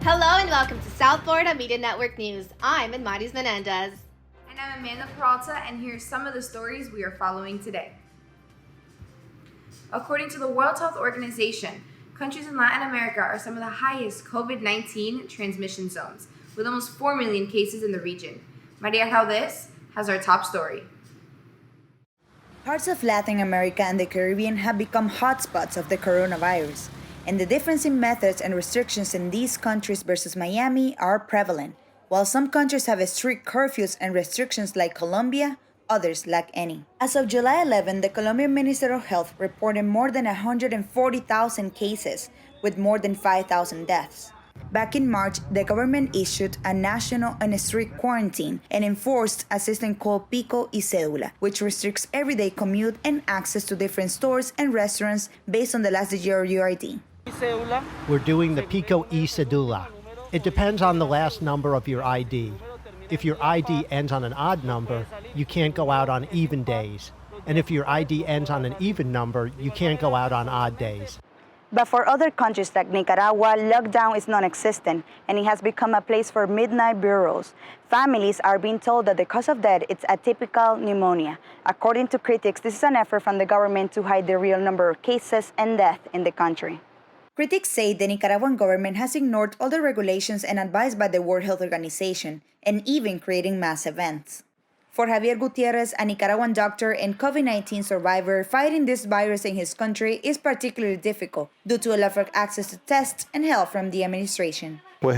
Hello and welcome to South Florida Media Network News. I'm Maris Menendez. And I'm Amanda Peralta, and here's some of the stories we are following today. According to the World Health Organization, countries in Latin America are some of the highest COVID-19 transmission zones, with almost 4 million cases in the region. Maria Jaldez has our top story. Parts of Latin America and the Caribbean have become hotspots of the coronavirus, and the difference in methods and restrictions in these countries versus Miami are prevalent. While some countries have strict curfews and restrictions like Colombia, others lack any. As of July 11, the Colombian Minister of Health reported more than 140,000 cases, with more than 5,000 deaths. Back in March, the government issued a national and strict quarantine and enforced a system called Pico y Cédula, which restricts everyday commute and access to different stores and restaurants based on the last digit of your ID. We're doing the Pico y Cédula. It depends on the last number of your ID. If your ID ends on an odd number, you can't go out on even days. And if your ID ends on an even number, you can't go out on odd days. But for other countries like Nicaragua, lockdown is non-existent, and it has become a place for midnight bureaus. Families are being told that the cause of death is atypical pneumonia. According to critics, this is an effort from the government to hide the real number of cases and death in the country. Critics say the Nicaraguan government has ignored all the regulations and advice by the World Health Organization, and even creating mass events. For Javier Gutierrez, a Nicaraguan doctor and COVID-19 survivor, fighting this virus in his country is particularly difficult due to a lack of access to tests and help from the administration. The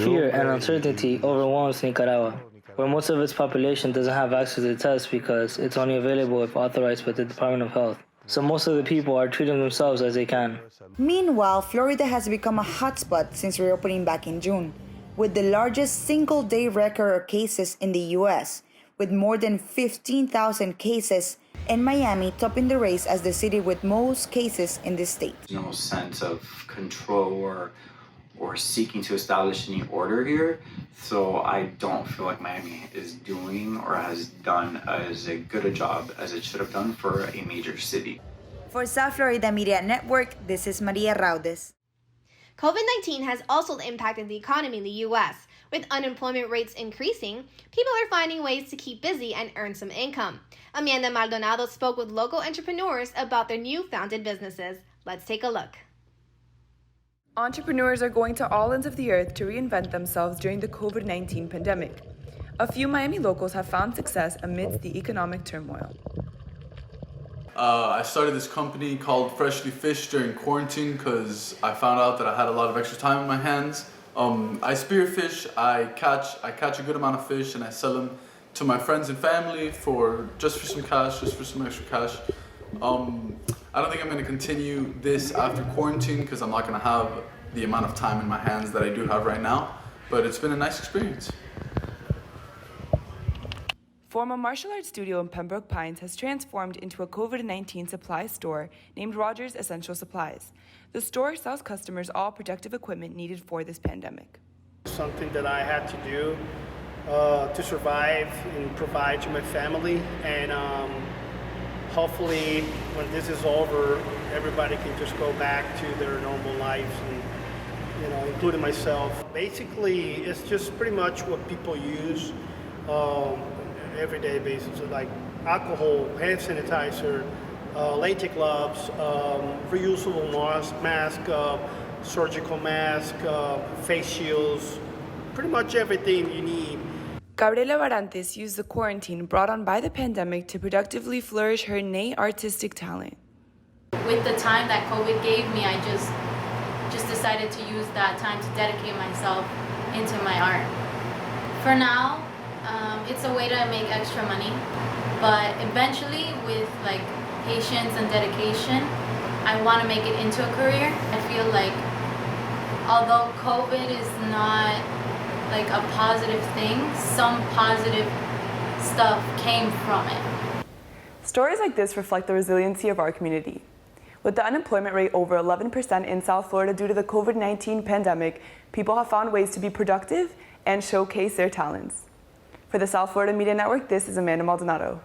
fear and uncertainty overwhelms Nicaragua, where most of its population doesn't have access to tests because it's only available if authorized by the Department of Health. So most of the people are treating themselves as they can. Meanwhile, Florida has become a hotspot since reopening back in June, with the largest single-day record of cases in the U.S., with more than 15,000 cases, and Miami topping the race as the city with most cases in the state. No sense of control or seeking to establish any order here, so I don't feel like Miami is doing or has done as good a job as it should have done for a major city. For South Florida Media Network, this is Maria Raudes. COVID-19 has also impacted the economy in the U.S. With unemployment rates increasing, people are finding ways to keep busy and earn some income. Amanda Maldonado spoke with local entrepreneurs about their new founded businesses. Let's take a look. Entrepreneurs are going to all ends of the earth to reinvent themselves during the COVID-19 pandemic. A few Miami locals have found success amidst the economic turmoil. I started this company called Freshly Fish during quarantine because I found out that I had a lot of extra time in my hands. I spearfish, I catch a good amount of fish, and I sell them to my friends and family for some extra cash. I don't think I'm going to continue this after quarantine because I'm not going to have the amount of time in my hands that I do have right now, but it's been a nice experience. Former martial arts studio in Pembroke Pines has transformed into a COVID-19 supply store named Rogers Essential Supplies. The store sells customers all protective equipment needed for this pandemic. Something that I had to do to survive and provide to my family, and hopefully when this is over, everybody can just go back to their normal lives, and including myself. Basically, it's just pretty much what people use everyday basis, like alcohol, hand sanitizer, latex gloves, reusable mask, surgical mask, face shields, pretty much everything you need. Gabriela Barantes used the quarantine brought on by the pandemic to productively flourish her innate artistic talent. With the time that COVID gave me, I just decided to use that time to dedicate myself into my art. For now, it's a way to make extra money, but eventually with patience and dedication, I want to make it into a career. I feel like although COVID is not a positive thing, some positive stuff came from it. Stories like this reflect the resiliency of our community. With the unemployment rate over 11% in South Florida due to the COVID-19 pandemic, people have found ways to be productive and showcase their talents. For the South Florida Media Network, this is Amanda Maldonado.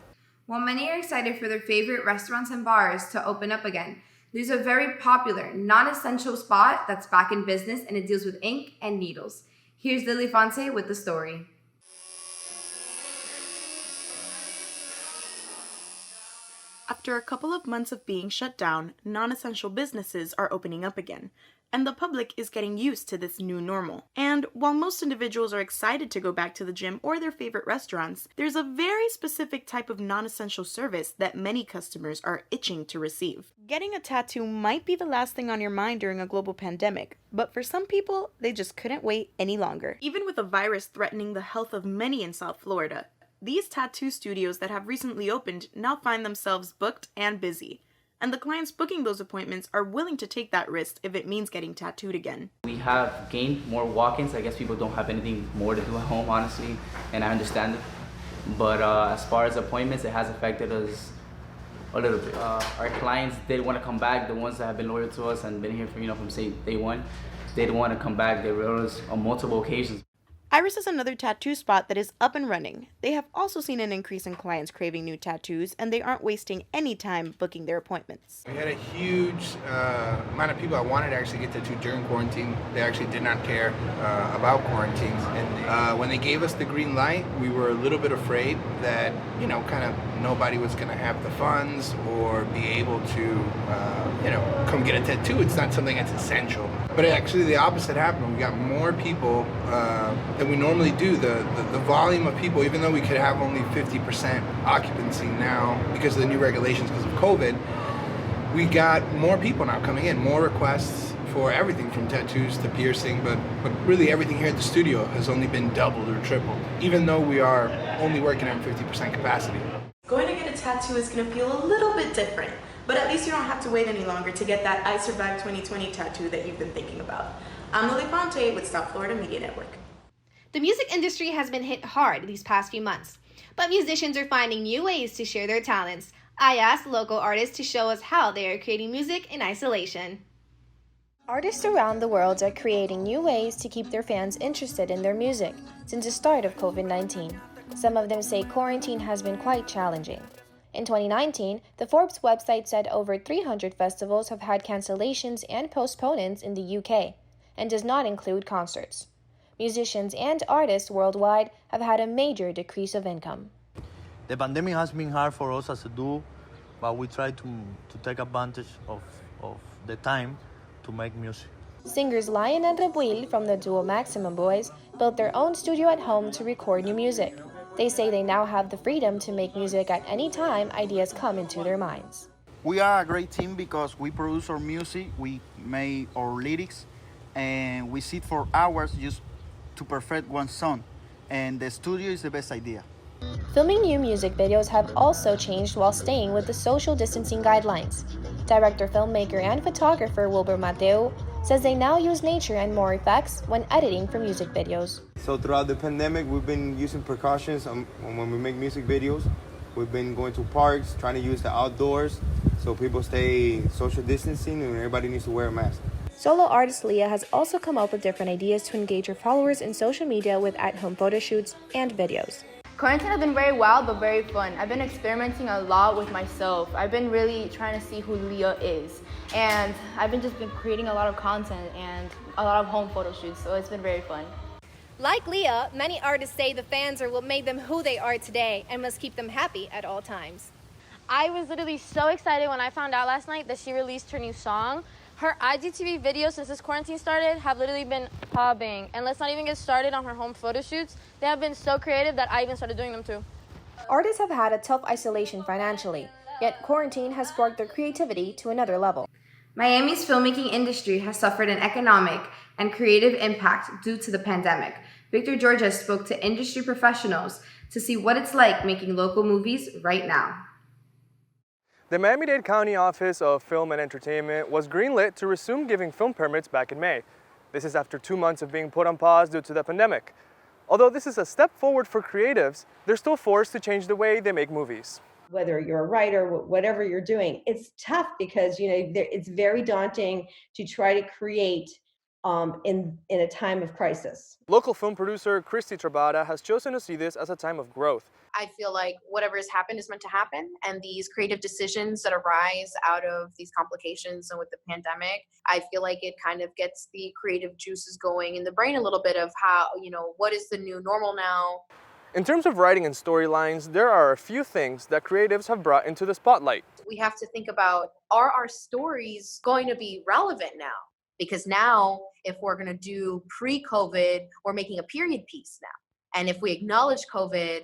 While many are excited for their favorite restaurants and bars to open up again, There's a very popular non-essential spot that's back in business, and it deals with ink and needles. Here's Lily Fonte with the story. After a couple of months of being shut down, non-essential businesses are opening up again, and the public is getting used to this new normal. And while most individuals are excited to go back to the gym or their favorite restaurants, there's a very specific type of non-essential service that many customers are itching to receive. Getting a tattoo might be the last thing on your mind during a global pandemic, but for some people, they just couldn't wait any longer. Even with a virus threatening the health of many in South Florida, these tattoo studios that have recently opened now find themselves booked and busy. And the clients booking those appointments are willing to take that risk if it means getting tattooed again. We have gained more walk-ins. I guess people don't have anything more to do at home, honestly, and I understand it. But as far as appointments, it has affected us a little bit. Our clients did want to come back, the ones that have been loyal to us and been here from say day one. They did want to come back. They wrote us on multiple occasions. Iris is another tattoo spot that is up and running. They have also seen an increase in clients craving new tattoos, and they aren't wasting any time booking their appointments. We had a huge amount of people that wanted to actually get tattooed during quarantine. They actually did not care about quarantine. And when they gave us the green light, we were a little bit afraid that, kind of nobody was going to have the funds or be able to, come get a tattoo. It's not something that's essential. But actually the opposite happened. We got more people than we normally do. The volume of people, even though we could have only 50% occupancy now because of the new regulations because of COVID, we got more people now coming in, more requests for everything from tattoos to piercing, but really everything here at the studio has only been doubled or tripled, even though we are only working at 50% capacity. Going to get a tattoo is going to feel a little bit different, but at least you don't have to wait any longer to get that I Survived 2020 tattoo that you've been thinking about. I'm Lily Fonte with South Florida Media Network. The music industry has been hit hard these past few months, but musicians are finding new ways to share their talents. I asked local artists to show us how they are creating music in isolation. Artists around the world are creating new ways to keep their fans interested in their music since the start of COVID-19. Some of them say quarantine has been quite challenging. In 2019, the Forbes website said over 300 festivals have had cancellations and postponements in the UK, and does not include concerts. Musicians and artists worldwide have had a major decrease of income. The pandemic has been hard for us as a duo, but we try to take advantage of the time to make music. Singers Lion and Rebuil from the duo Maximum Boys built their own studio at home to record new music. They say they now have the freedom to make music at any time ideas come into their minds. We are a great team because we produce our music, we make our lyrics, and we sit for hours just to perfect one song, and the studio is the best idea. Filming new music videos have also changed while staying with the social distancing guidelines. Director, filmmaker, and photographer Wilbur Mateo says they now use nature and more effects when editing for music videos. So throughout the pandemic, we've been using precautions when we make music videos. We've been going to parks, trying to use the outdoors, so people stay social distancing and everybody needs to wear a mask. Solo artist Leah has also come up with different ideas to engage her followers in social media with at-home photo shoots and videos. Quarantine has been very wild but very fun. I've been experimenting a lot with myself. I've been really trying to see who Leah is. And I've been creating a lot of content and a lot of home photo shoots, so it's been very fun. Like Leah, many artists say the fans are what made them who they are today and must keep them happy at all times. I was literally so excited when I found out last night that she released her new song. Her IGTV videos since this quarantine started have literally been popping. And let's not even get started on her home photo shoots. They have been so creative that I even started doing them too. Artists have had a tough isolation financially, yet quarantine has sparked their creativity to another level. Miami's filmmaking industry has suffered an economic and creative impact due to the pandemic. Victor Georges spoke to industry professionals to see what it's like making local movies right now. The Miami-Dade County Office of Film and Entertainment was greenlit to resume giving film permits back in May. This is after 2 months of being put on pause due to the pandemic. Although this is a step forward for creatives, they're still forced to change the way they make movies. Whether you're a writer, whatever you're doing, it's tough because it's very daunting to try to create in a time of crisis. Local film producer Christy Trabada has chosen to see this as a time of growth. I feel like whatever has happened is meant to happen, and these creative decisions that arise out of these complications and with the pandemic, I feel like it kind of gets the creative juices going in the brain a little bit of how, what is the new normal now? In terms of writing and storylines, there are a few things that creatives have brought into the spotlight. We have to think about, are our stories going to be relevant now? Because now, if we're going to do pre-COVID, we're making a period piece now. And if we acknowledge COVID,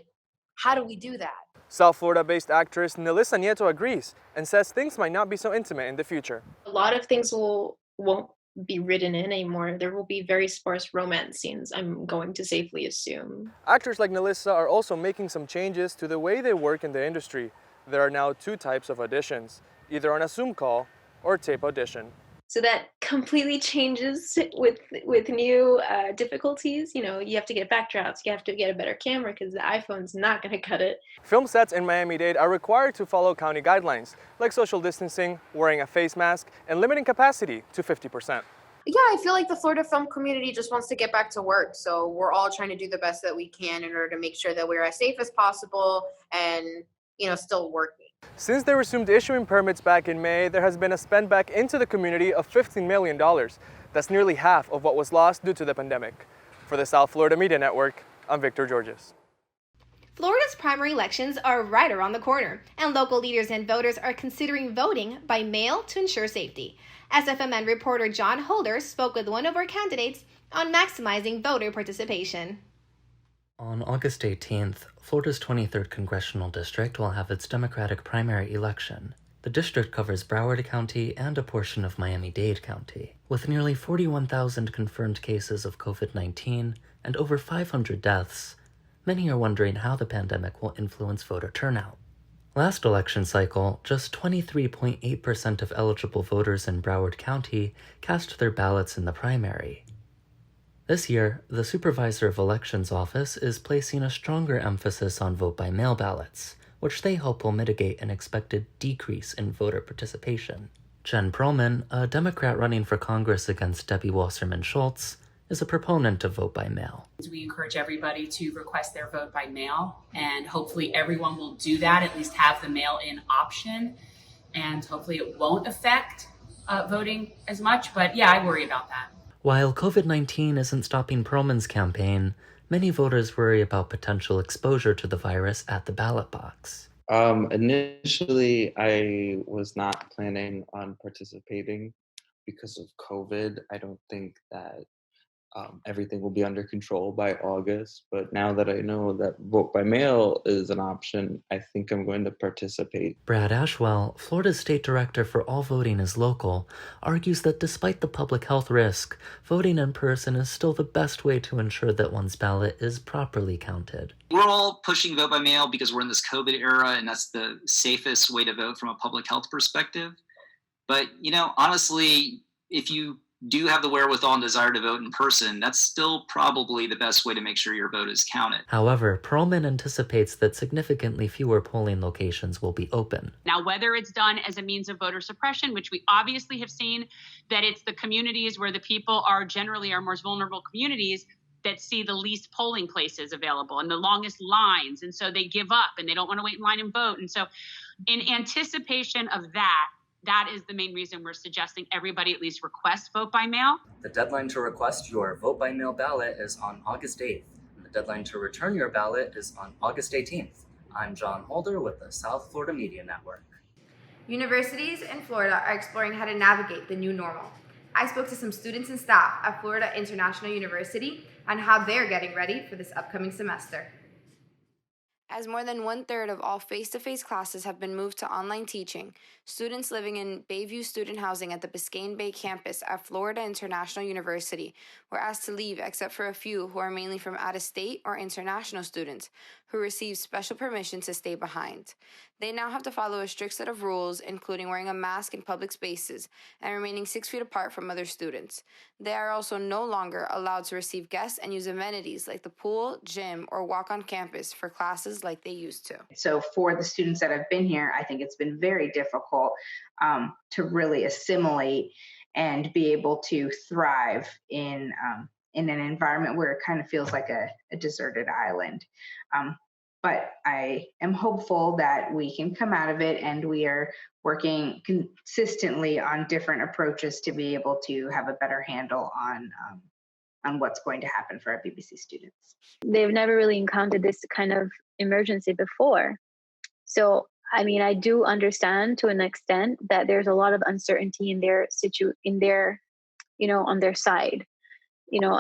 how do we do that? South Florida-based actress Nelissa Nieto agrees and says things might not be so intimate in the future. A lot of things won't be written in anymore. There will be very sparse romance scenes, I'm going to safely assume. Actors like Nelissa are also making some changes to the way they work in the industry. There are now two types of auditions, either on a Zoom call or tape audition. So that completely changes with new difficulties. You have to get backdrops, you have to get a better camera because the iPhone's not going to cut it. Film sets in Miami-Dade are required to follow county guidelines, like social distancing, wearing a face mask, and limiting capacity to 50%. Yeah, I feel like the Florida film community just wants to get back to work. So we're all trying to do the best that we can in order to make sure that we're as safe as possible and, still working. Since they resumed issuing permits back in May, there has been a spend back into the community of $15 million. That's nearly half of what was lost due to the pandemic. For the South Florida Media Network, I'm Victor Georges. Florida's primary elections are right around the corner, and local leaders and voters are considering voting by mail to ensure safety. SFMN reporter John Holder spoke with one of our candidates on maximizing voter participation. On August 18th, Florida's 23rd Congressional District will have its Democratic primary election. The district covers Broward County and a portion of Miami-Dade County. With nearly 41,000 confirmed cases of COVID-19 and over 500 deaths, many are wondering how the pandemic will influence voter turnout. Last election cycle, just 23.8% of eligible voters in Broward County cast their ballots in the primary. This year, the Supervisor of Elections Office is placing a stronger emphasis on vote-by-mail ballots, which they hope will mitigate an expected decrease in voter participation. Jen Perlman, a Democrat running for Congress against Debbie Wasserman Schultz, is a proponent of vote-by-mail. We encourage everybody to request their vote by mail, and hopefully everyone will do that, at least have the mail-in option, and hopefully it won't affect voting as much, but yeah, I worry about that. While COVID-19 isn't stopping Perlman's campaign, many voters worry about potential exposure to the virus at the ballot box. Initially, I was not planning on participating because of COVID. I don't think that everything will be under control by August. But now that I know that vote by mail is an option, I think I'm going to participate. Brad Ashwell, Florida's state director for All Voting is Local, argues that despite the public health risk, voting in person is still the best way to ensure that one's ballot is properly counted. We're all pushing vote by mail because we're in this COVID era, and that's the safest way to vote from a public health perspective. But, honestly, if you do have the wherewithal and desire to vote in person, that's still probably the best way to make sure your vote is counted. However, Perlman anticipates that significantly fewer polling locations will be open. Now, whether it's done as a means of voter suppression, which we obviously have seen that it's the communities where the people are generally our most vulnerable communities that see the least polling places available and the longest lines. And so they give up and they don't want to wait in line and vote. And so in anticipation of that is the main reason we're suggesting everybody at least request vote by mail. The deadline to request your vote by mail ballot is on August 8th. The deadline to return your ballot is on August 18th. I'm John Holder with the South Florida Media Network. Universities in Florida are exploring how to navigate the new normal. I spoke to some students and staff at Florida International University on how they're getting ready for this upcoming semester. As more than 1/3 of all face-to-face classes have been moved to online teaching, students living in Bayview student housing at the Biscayne Bay campus at Florida International University were asked to leave except for a few who are mainly from out-of-state or international students who received special permission to stay behind. They now have to follow a strict set of rules, including wearing a mask in public spaces and remaining 6 feet apart from other students. They are also no longer allowed to receive guests and use amenities like the pool, gym, or walk on campus for classes like they used to. So for the students that have been here, I think it's been very difficult to really assimilate and be able to thrive in an environment where it kind of feels like a deserted island. But I am hopeful that we can come out of it, and we are working consistently on different approaches to be able to have a better handle on what's going to happen for our BBC students. They've never really encountered this kind of emergency before. So, I mean, I do understand to an extent that there's a lot of uncertainty in their on their side,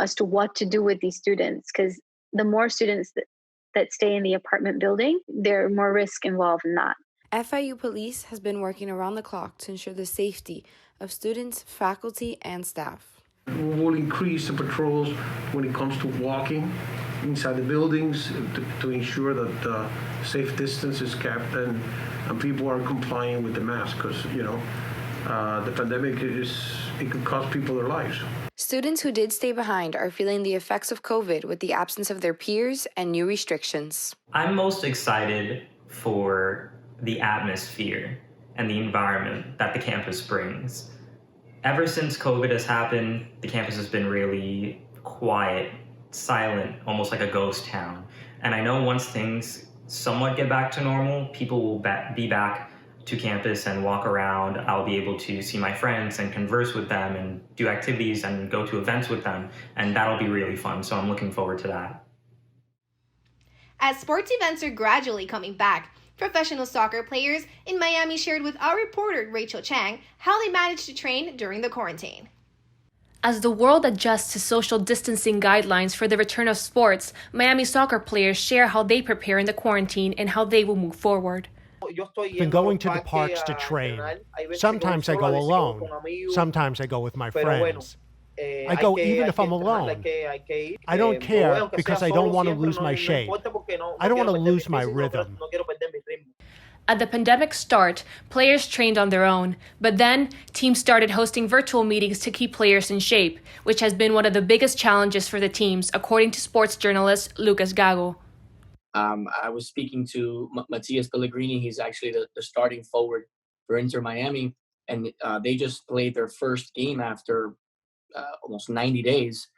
as to what to do with these students, because the more students that stay in the apartment building, there are more risk involved in that. FIU Police has been working around the clock to ensure the safety of students, faculty, and staff. We'll increase the patrols when it comes to walking inside the buildings to ensure that the safe distance is kept and people are complying with the mask, because the pandemic it could cost people their lives. Students who did stay behind are feeling the effects of COVID with the absence of their peers and new restrictions. I'm most excited for the atmosphere and the environment that the campus brings. Ever since COVID has happened, the campus has been really quiet, silent, almost like a ghost town. And I know once things somewhat get back to normal, people will be back to campus and walk around. I'll be able to see my friends and converse with them and do activities and go to events with them. And that'll be really fun. So I'm looking forward to that. As sports events are gradually coming back, professional soccer players in Miami shared with our reporter Rachel Chang how they managed to train during the quarantine. As the world adjusts to social distancing guidelines for the return of sports, Miami soccer players share how they prepare in the quarantine and how they will move forward. I've been going to the parks to train. Sometimes I go alone. Sometimes I go with my friends. I go even if I'm alone. I don't care because I don't want to lose my shape. I don't want to lose my rhythm. At the pandemic's start, players trained on their own, but then teams started hosting virtual meetings to keep players in shape, which has been one of the biggest challenges for the teams, according to sports journalist Lucas Gago. I was speaking to Matias Pellegrini. He's actually the starting forward for Inter Miami, and they just played their first game after almost 90 days.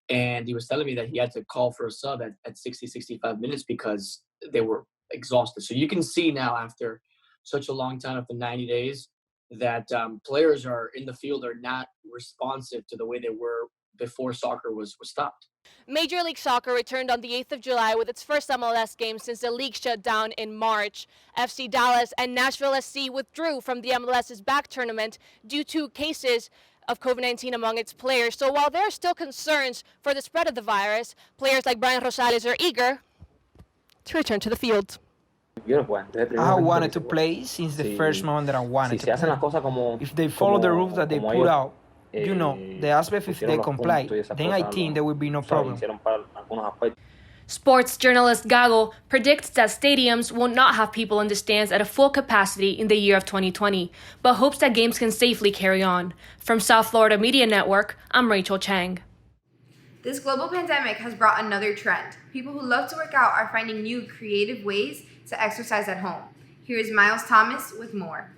And he was telling me that he had to call for a sub at 60, 65 minutes because they were exhausted. So you can see now after such a long time, after 90 days, that players are in the field are not responsive to the way they were before soccer was stopped. Major League Soccer returned on the 8th of July with its first MLS game since the league shut down in March. FC Dallas and Nashville SC withdrew from the MLS's back tournament due to cases of COVID-19 among its players. So while there are still concerns for the spread of the virus, players like Brian Rosales are eager to return to the field. I wanted to play since the first moment that I wanted to play. If they follow the rules that they put out, the aspect if they comply, then I think there will be no problem. Sports journalist Gago predicts that stadiums will not have people in the stands at a full capacity in the year of 2020, but hopes that games can safely carry on. From South Florida Media Network, I'm Rachel Chang. This global pandemic has brought another trend. People who love to work out are finding new creative ways to exercise at home. Here is Miles Thomas with more.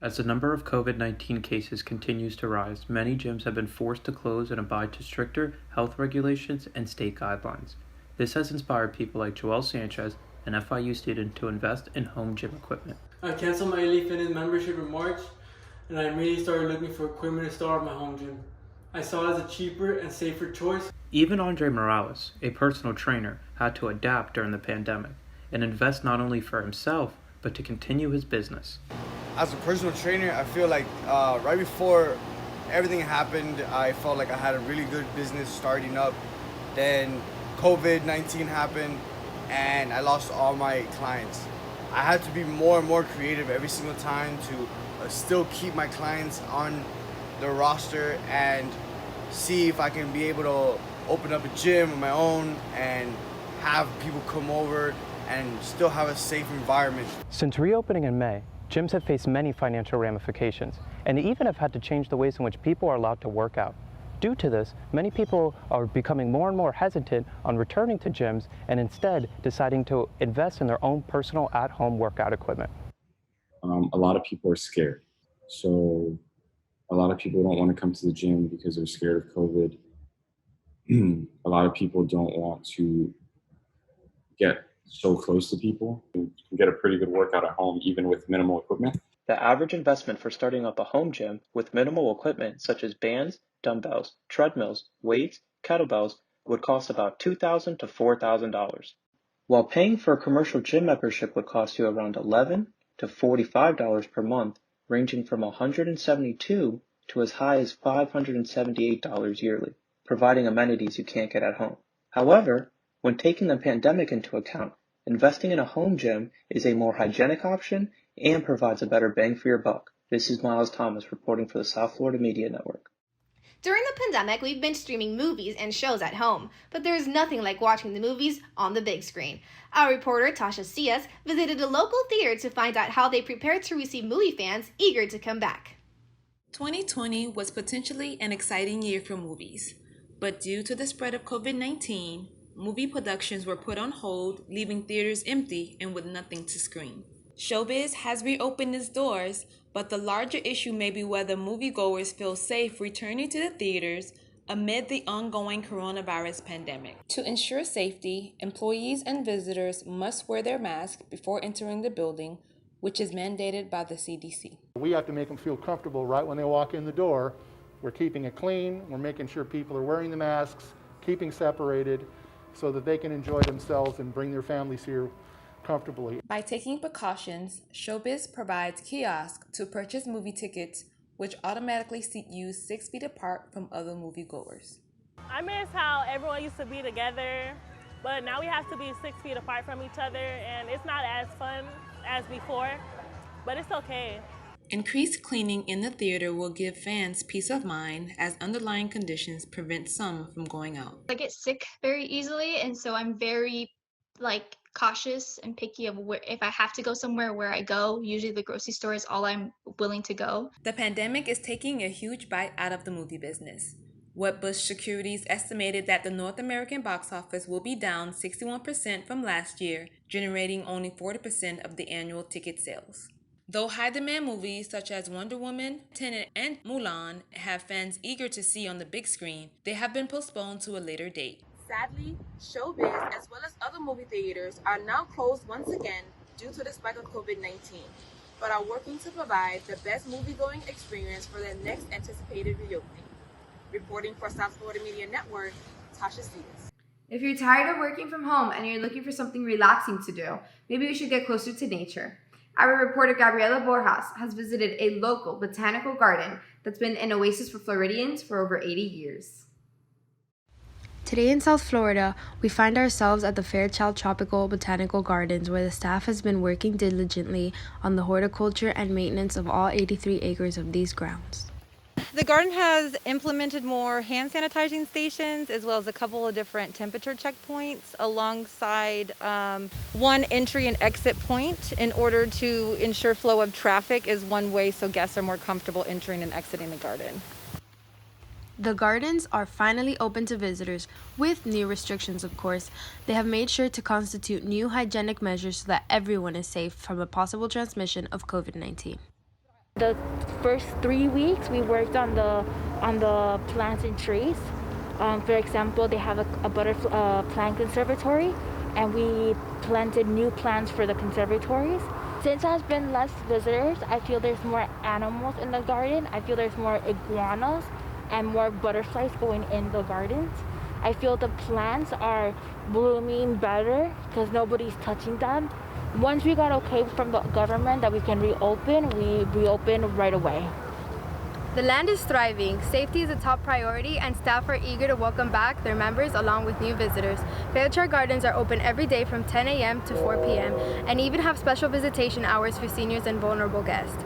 As the number of COVID-19 cases continues to rise, many gyms have been forced to close and abide to stricter health regulations and state guidelines. This has inspired people like Joel Sanchez, an FIU student, to invest in home gym equipment. I canceled my Elite Fitness membership in March, and I immediately started looking for equipment to start my home gym. I saw it as a cheaper and safer choice. Even Andre Morales, a personal trainer, had to adapt during the pandemic and invest not only for himself, but to continue his business. As a personal trainer, I feel like right before everything happened, I felt like I had a really good business starting up. Then COVID-19 happened and I lost all my clients. I had to be more and more creative every single time to still keep my clients on the roster and see if I can be able to open up a gym of my own and have people come over and still have a safe environment. Since reopening in May, gyms have faced many financial ramifications and even have had to change the ways in which people are allowed to work out. Due to this, many people are becoming more and more hesitant on returning to gyms and instead deciding to invest in their own personal at-home workout equipment. A lot of people are scared. So A lot of people don't want to come to the gym because they're scared of COVID. A lot of people don't want to get so close to people. You can get a pretty good workout at home even with minimal equipment. The average investment for starting up a home gym with minimal equipment such as bands, dumbbells, treadmills, weights, kettlebells would cost about $2,000 to $4,000, while paying for a commercial gym membership would cost you around $11 to $45 per month, ranging from $172 to as high as $578 yearly, providing amenities you can't get at home. However, when taking the pandemic into account, investing in a home gym is a more hygienic option and provides a better bang for your buck. This is Miles Thomas reporting for the South Florida Media Network. During the pandemic, we've been streaming movies and shows at home, but there is nothing like watching the movies on the big screen. Our reporter, Tasha Cias, visited a local theater to find out how they prepared to receive movie fans eager to come back. 2020 was potentially an exciting year for movies, but due to the spread of COVID-19, movie productions were put on hold, leaving theaters empty and with nothing to screen. Showbiz has reopened its doors, but the larger issue may be whether moviegoers feel safe returning to the theaters amid the ongoing coronavirus pandemic. To ensure safety, employees and visitors must wear their masks before entering the building, which is mandated by the CDC. We have to make them feel comfortable right when they walk in the door. We're keeping it clean, we're making sure people are wearing the masks, keeping separated, so that they can enjoy themselves and bring their families here comfortably. By taking precautions, Showbiz provides kiosks to purchase movie tickets, which automatically seat you 6 feet apart from other moviegoers. I miss how everyone used to be together, but now we have to be 6 feet apart from each other, and it's not as fun as before, but it's okay. Increased cleaning in the theater will give fans peace of mind as underlying conditions prevent some from going out. I get sick very easily, and so I'm very cautious and picky of where, if I have to go somewhere, where I go. Usually the grocery store is all I'm willing to go. The pandemic is taking a huge bite out of the movie business. Wedbush Securities estimated that the North American box office will be down 61% from last year, generating only 40% of the annual ticket sales. Though high-demand movies such as Wonder Woman, Tenet, and Mulan have fans eager to see on the big screen, they have been postponed to a later date. Sadly, Showbiz, as well as other movie theaters, are now closed once again due to the spike of COVID-19, but are working to provide the best movie-going experience for their next anticipated reopening. Reporting for South Florida Media Network, Tasha Cias. If you're tired of working from home and you're looking for something relaxing to do, maybe you should get closer to nature. Our reporter Gabriela Borjas has visited a local botanical garden that's been an oasis for Floridians for over 80 years. Today in South Florida, we find ourselves at the Fairchild Tropical Botanical Gardens, where the staff has been working diligently on the horticulture and maintenance of all 83 acres of these grounds. The garden has implemented more hand sanitizing stations as well as a couple of different temperature checkpoints alongside one entry and exit point in order to ensure flow of traffic is one way so guests are more comfortable entering and exiting the garden. The gardens are finally open to visitors, with new restrictions, of course. They have made sure to constitute new hygienic measures so that everyone is safe from a possible transmission of COVID-19. The first 3 weeks we worked on the plants and trees. For example, they have a butterfly plant conservatory, and we planted new plants for the conservatories. Since there's been less visitors, I feel there's more animals in the garden. I feel there's more iguanas and more butterflies going in the gardens. I feel the plants are blooming better because nobody's touching them. Once we got okay from the government that we can reopen, we reopened right away. The land is thriving, safety is a top priority, and staff are eager to welcome back their members along with new visitors. Fairchild Gardens are open every day from 10 a.m. to 4 p.m. and even have special visitation hours for seniors and vulnerable guests.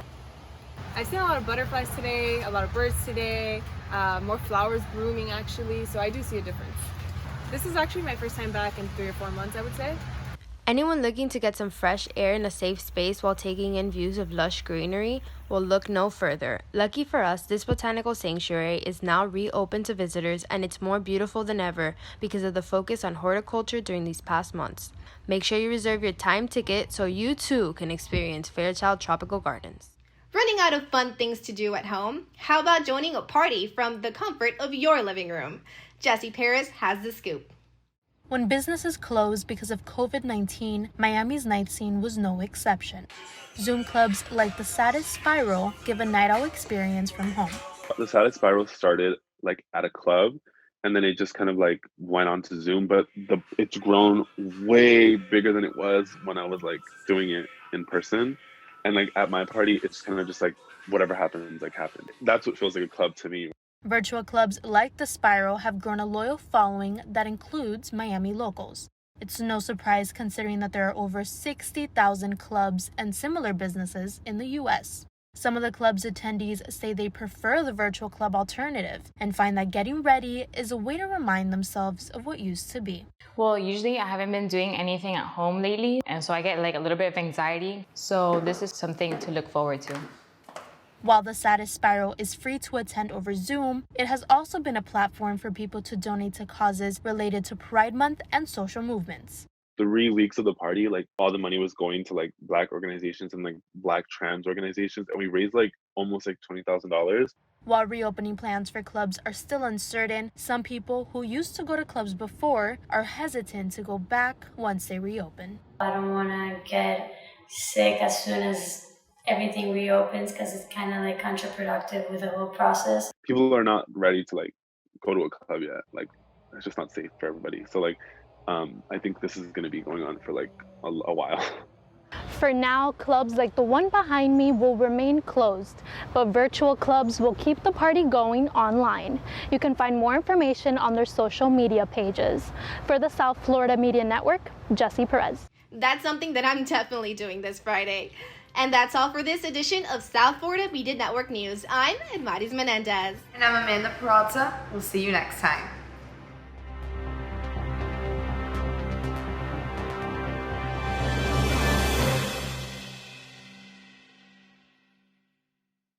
I've seen a lot of butterflies today, a lot of birds today, more flowers blooming actually, so I do see a difference. This is actually my first time back in 3 or 4 months, I would say. Anyone looking to get some fresh air in a safe space while taking in views of lush greenery will look no further. Lucky for us, this botanical sanctuary is now reopened to visitors, and it's more beautiful than ever because of the focus on horticulture during these past months. Make sure you reserve your time ticket so you too can experience Fairchild Tropical Gardens. Running out of fun things to do at home? How about joining a party from the comfort of your living room? Jesse Paris has the scoop. When businesses closed because of COVID-19, Miami's night scene was no exception. Zoom clubs like the Saddest Spiral give a night out experience from home. The Saddest Spiral started like at a club, and then it just kind of like went on to Zoom, but it's grown way bigger than it was when I was like doing it in person. And like at my party, it's kind of just like whatever happens, like happened. That's what feels like a club to me. Virtual clubs like the Spiral have grown a loyal following that includes Miami locals. It's no surprise considering that there are over 60,000 clubs and similar businesses in the U.S. Some of the club's attendees say they prefer the virtual club alternative and find that getting ready is a way to remind themselves of what used to be. Well, usually I haven't been doing anything at home lately, and so I get like a little bit of anxiety. So this is something to look forward to. While the Saddest Spiral is free to attend over Zoom, it has also been a platform for people to donate to causes related to Pride Month and social movements. 3 weeks of the party, like all the money was going to like Black organizations and like Black trans organizations, and we raised like almost like $20,000. While reopening plans for clubs are still uncertain, some people who used to go to clubs before are hesitant to go back once they reopen. I don't want to get sick as soon as everything reopens because it's kind of like counterproductive with the whole process. People are not ready to like go to a club yet. Like it's just not safe for everybody. So like I think this is going to be going on for like a while. For now, clubs like the one behind me will remain closed, but virtual clubs will keep the party going online. You can find more information on their social media pages. For the South Florida Media Network, Jesse Perez. That's something that I'm definitely doing this Friday. And that's all for this edition of South Florida Media Network News. I'm Edmaris Menendez. And I'm Amanda Peralta. We'll see you next time.